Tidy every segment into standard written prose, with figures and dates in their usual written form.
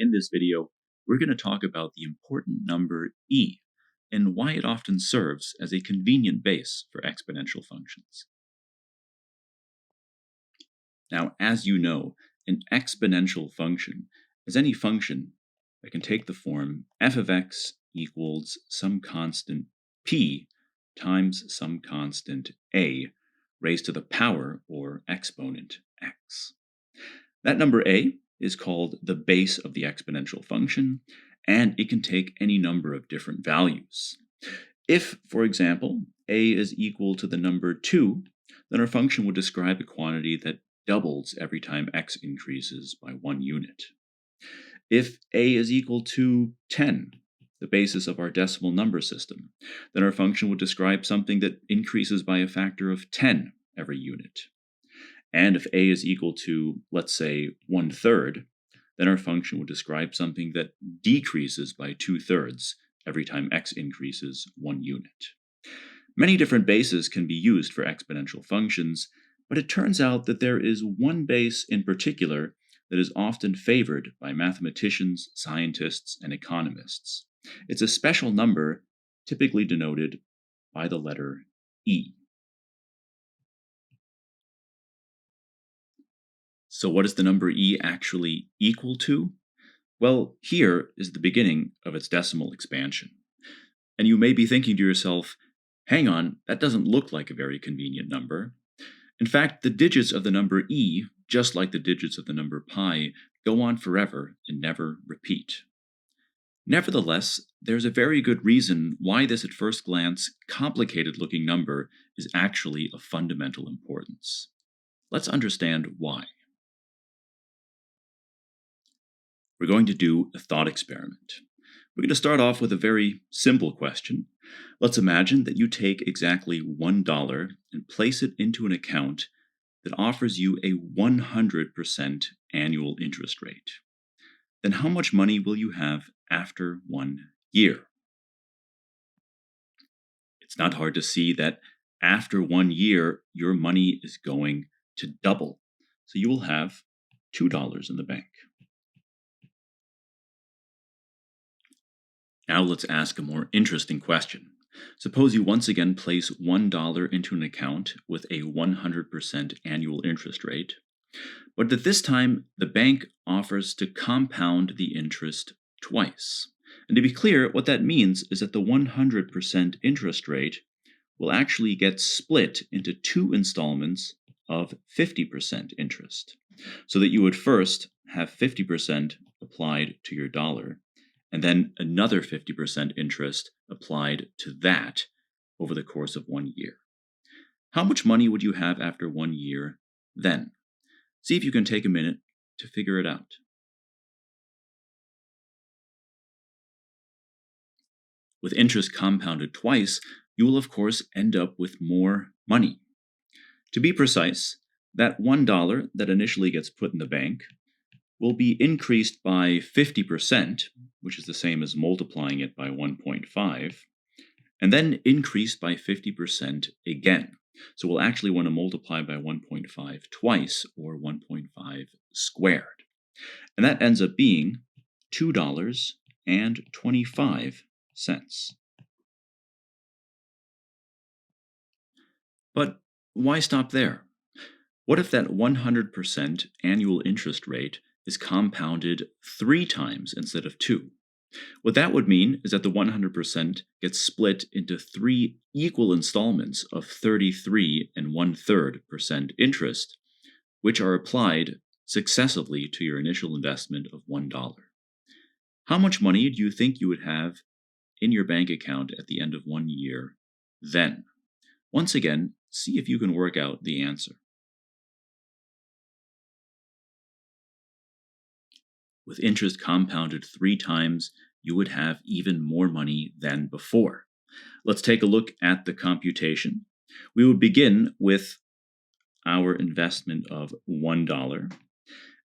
In this video, we're going to talk about the important number e and why it often serves as a convenient base for exponential functions. Now, as you know, an exponential function is any function that can take the form f of x equals some constant p times some constant a raised to the power or exponent x. That number a is called the base of the exponential function, and it can take any number of different values. If, for example, a is equal to the number 2, then our function would describe a quantity that doubles every time x increases by 1 unit. If a is equal to 10, the basis of our decimal number system, then our function would describe something that increases by a factor of 10 every unit. And if a is equal to, let's say, 1/3, then our function would describe something that decreases by 2/3 every time x increases 1 unit. Many different bases can be used for exponential functions, but it turns out that there is one base in particular that is often favored by mathematicians, scientists, and economists. It's a special number typically denoted by the letter e. So what is the number e actually equal to? Well, here is the beginning of its decimal expansion. And you may be thinking to yourself, hang on, that doesn't look like a very convenient number. In fact, the digits of the number e, just like the digits of the number pi, go on forever and never repeat. Nevertheless, there's a very good reason why this at first glance complicated-looking number is actually of fundamental importance. Let's understand why. We're going to do a thought experiment. We're going to start off with a very simple question. Let's imagine that you take exactly $1 and place it into an account that offers you a 100% annual interest rate. Then how much money will you have after 1 year? It's not hard to see that after 1 year, your money is going to double. So you will have $2 in the bank. Now let's ask a more interesting question. Suppose you once again place $1 into an account with a 100% annual interest rate, but that this time the bank offers to compound the interest twice. And to be clear, what that means is that the 100% interest rate will actually get split into 2 installments of 50% interest, so that you would first have 50% applied to your dollar, and then another 50% interest applied to that over the course of 1 year. How much money would you have after 1 year then? See if you can take a minute to figure it out. With interest compounded twice, you will of course end up with more money. To be precise, that $1 that initially gets put in the bank will be increased by 50%, which is the same as multiplying it by 1.5, and then increased by 50% again. So we'll actually want to multiply by 1.5 twice, or 1.5 squared. And that ends up being $2.25. But why stop there? What if that 100% annual interest rate is compounded 3 times instead of 2? What that would mean is that the 100% gets split into 3 equal installments of 33 1/3% interest, which are applied successively to your initial investment of $1. How much money do you think you would have in your bank account at the end of 1 year then? Once again, see if you can work out the answer. With interest compounded 3 times, you would have even more money than before. Let's take a look at the computation. We would begin with our investment of $1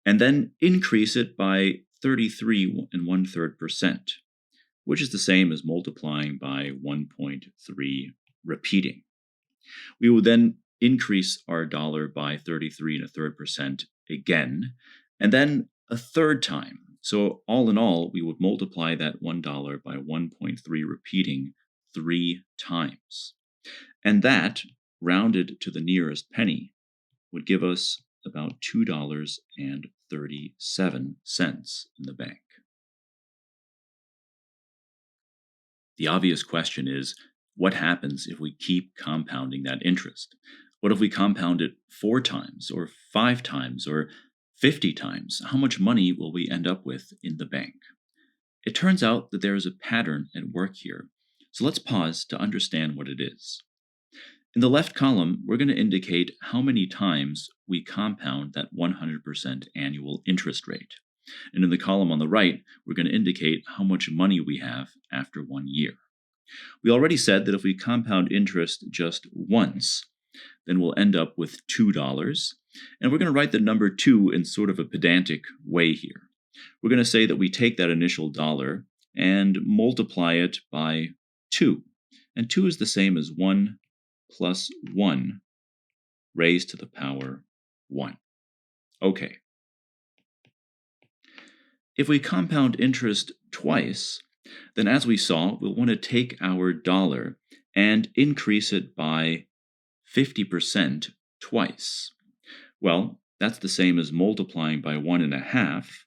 and then increase it by 33 1/3%, which is the same as multiplying by 1.3 repeating. We would then increase our dollar by 33 1/3% again, and then a third time, So all in all, we would multiply that $1 by 1.3 repeating 3 times. And that, rounded to the nearest penny, would give us about $2.37 in the bank. The obvious question is, what happens if we keep compounding that interest? What if we compound it 4 times, or 5 times, or 50 times? How much money will we end up with in the bank? It turns out that there is a pattern at work here, so let's pause to understand what it is. In the left column, we're going to indicate how many times we compound that 100% annual interest rate. And in the column on the right, we're going to indicate how much money we have after 1 year. We already said that if we compound interest just once, then we'll end up with $2. And we're going to write the number 2 in sort of a pedantic way here. We're going to say that we take that initial dollar and multiply it by 2. And 2 is the same as 1 plus 1 raised to the power 1. Okay. If we compound interest twice, then as we saw, we'll want to take our dollar and increase it by 50% twice. Well, that's the same as multiplying by 1.5.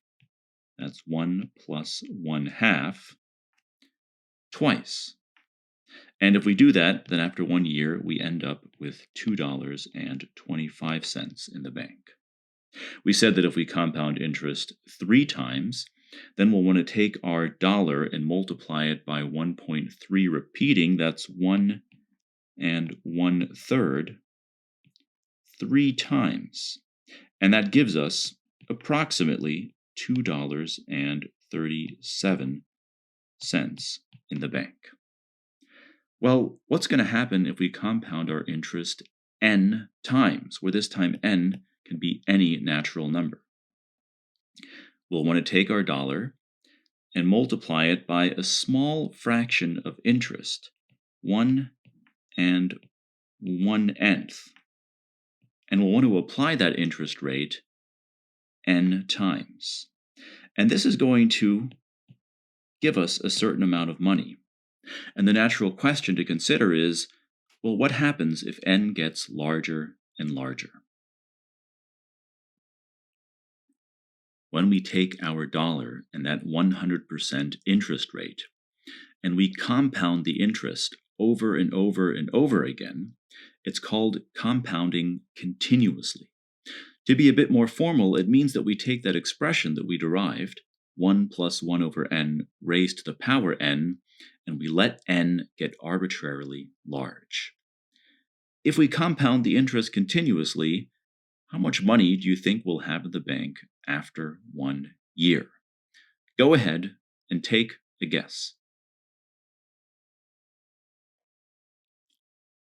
That's 1 plus 1/2 twice. And if we do that, then after 1 year, we end up with $2.25 in the bank. We said that if we compound interest 3 times, then we'll want to take our dollar and multiply it by 1.3 repeating. That's 1 1/3 3 times. And that gives us approximately $2.37 in the bank. Well, what's going to happen if we compound our interest n times, where this time n can be any natural number? We'll want to take our dollar and multiply it by a small fraction of interest, 1 1/n. And we'll want to apply that interest rate n times. And this is going to give us a certain amount of money. And the natural question to consider is, well, what happens if n gets larger and larger? When we take our dollar and that 100% interest rate, and we compound the interest over and over and over again, it's called compounding continuously. To be a bit more formal, it means that we take that expression that we derived, 1 plus 1 over n raised to the power n, and we let n get arbitrarily large. If we compound the interest continuously, how much money do you think we'll have in the bank after 1 year? Go ahead and take a guess.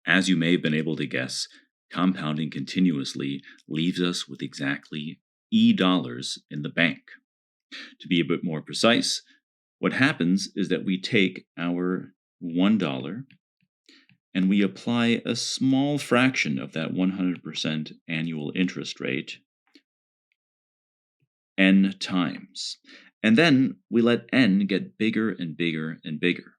As you may have been able to guess, compounding continuously leaves us with exactly $E in the bank. To be a bit more precise, what happens is that we take our $1 and we apply a small fraction of that 100% annual interest rate n times. And then we let n get bigger and bigger and bigger.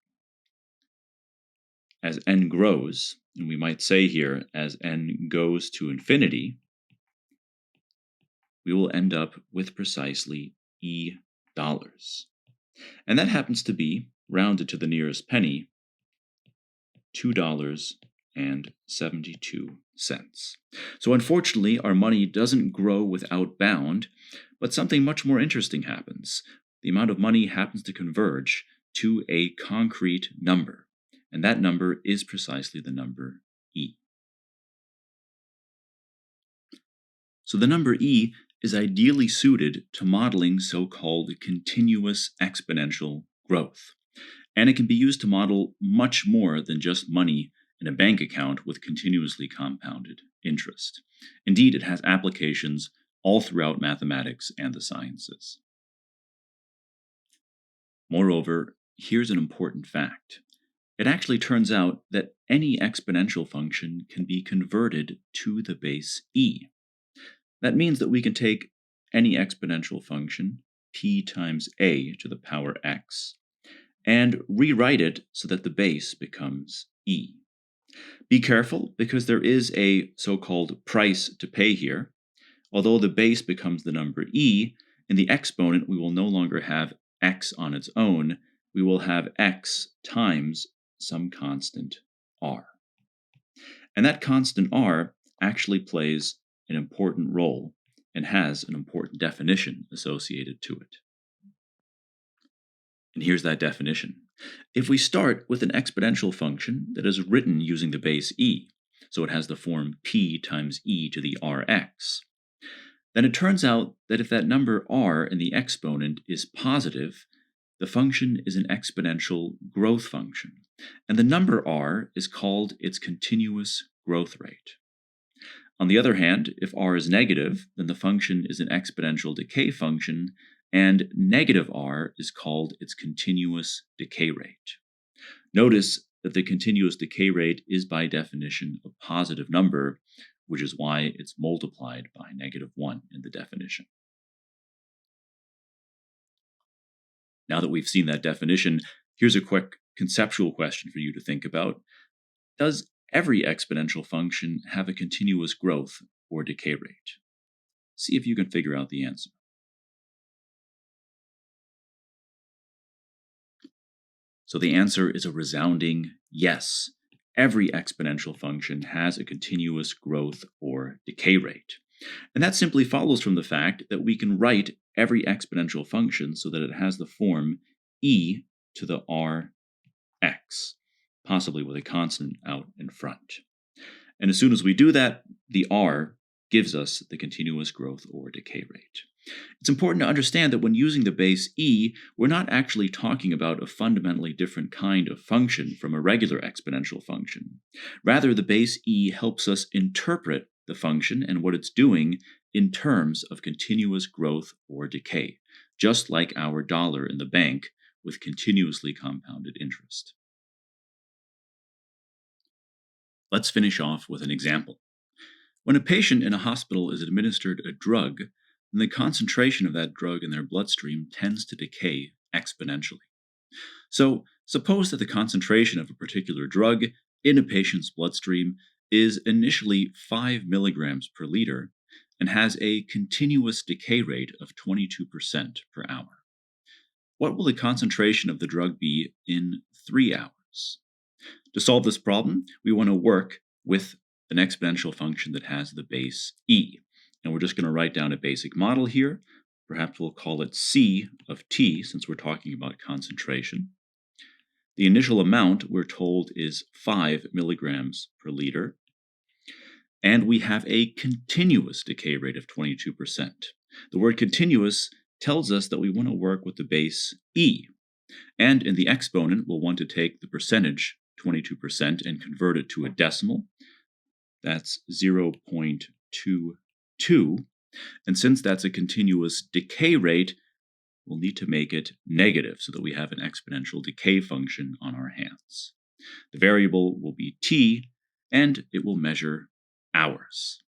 As n grows, and we might say here, as n goes to infinity, we will end up with precisely $E. And that happens to be, rounded to the nearest penny, $2.72. So unfortunately, our money doesn't grow without bound, but something much more interesting happens. The amount of money happens to converge to a concrete number, and that number is precisely the number E. So the number E is ideally suited to modeling so-called continuous exponential growth. And it can be used to model much more than just money in a bank account with continuously compounded interest. Indeed, it has applications all throughout mathematics and the sciences. Moreover, here's an important fact. It actually turns out that any exponential function can be converted to the base E. That means that we can take any exponential function p times a to the power x, and rewrite it so that the base becomes e. Be careful, because there is a so-called price to pay here. Although the base becomes the number e, in the exponent we will no longer have x on its own, we will have x times some constant r. And that constant r actually plays an important role and has an important definition associated to it. And here's that definition. If we start with an exponential function that is written using the base e, so it has the form p times e to the rx, then it turns out that if that number r in the exponent is positive, the function is an exponential growth function, and the number r is called its continuous growth rate. On the other hand, if r is negative, then the function is an exponential decay function, and negative r is called its continuous decay rate. Notice that the continuous decay rate is by definition a positive number, which is why it's multiplied by -1 in the definition. Now that we've seen that definition, here's a quick conceptual question for you to think about. Does every exponential function have a continuous growth or decay rate? See if you can figure out the answer. So the answer is a resounding yes. Every exponential function has a continuous growth or decay rate. And that simply follows from the fact that we can write every exponential function so that it has the form e to the rx, possibly with a constant out in front. And as soon as we do that, the r gives us the continuous growth or decay rate. It's important to understand that when using the base e, we're not actually talking about a fundamentally different kind of function from a regular exponential function. Rather, the base e helps us interpret the function and what it's doing in terms of continuous growth or decay, just like our dollar in the bank with continuously compounded interest. Let's finish off with an example. When a patient in a hospital is administered a drug, then the concentration of that drug in their bloodstream tends to decay exponentially. So, suppose that the concentration of a particular drug in a patient's bloodstream is initially 5 milligrams per liter and has a continuous decay rate of 22% per hour. What will the concentration of the drug be in 3 hours? To solve this problem, we want to work with an exponential function that has the base e. And we're just going to write down a basic model here. Perhaps we'll call it c of t, since we're talking about concentration. The initial amount, we're told, is 5 milligrams per liter. And we have a continuous decay rate of 22%. The word continuous tells us that we want to work with the base e. And in the exponent, we'll want to take the percentage, 22%, and convert it to a decimal. That's 0.22. And since that's a continuous decay rate, we'll need to make it negative so that we have an exponential decay function on our hands. The variable will be t, and it will measure hours.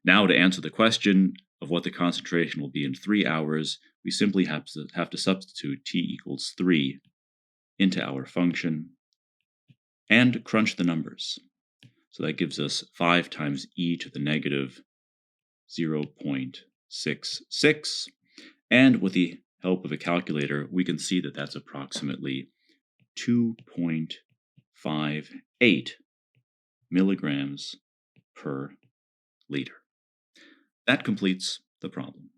Now, to answer the question of what the concentration will be in 3 hours, we simply have to substitute t equals 3 into our function and crunch the numbers. So that gives us 5 times e to the negative 0.66. And with the help of a calculator, we can see that that's approximately 2.58 milligrams per liter. That completes the problem.